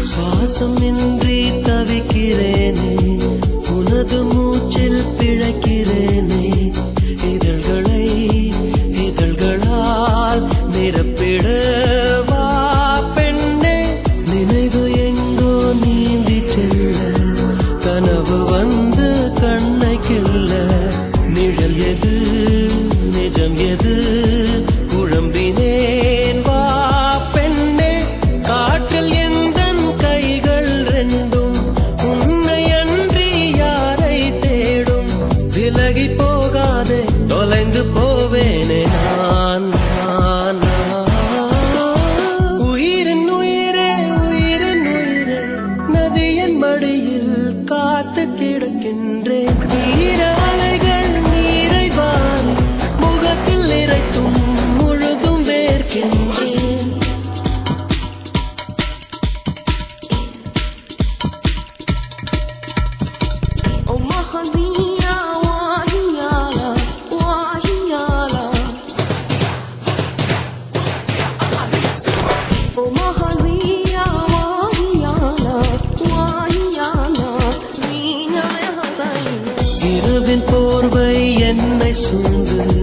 சுவாசமின்றி தவிக்கிறேனே, உனது மூச்சில் பிழைக்கிறேனே. இதழ்களால் நிரப்பிடவா பெண்ணே. நினைவு எங்கோ நீந்தி செல்ல, கனவு வந்து கண்ணை கிள்ள. நிழல் எது நிஜம் எது குழம்பினேன் வா பெண்ணே. காற்றில் எந்தன் கைகள் ரெண்டும் உன்னை அன்றி யாரை தேடும். விலகி போகாதே தொலைந்து போவேனே நான். உயிரின் உயிரே உயிரின் உயிரே, நதியின் மடியில் காத்து கிடக்கின்றேன். ஈர அலைகள் நீரை வாரி முகத்தில் இறைத்தும் முழுதும் வேர்க்கின்றேன். இரவின் போர்வை என்னை சூழ்ந்து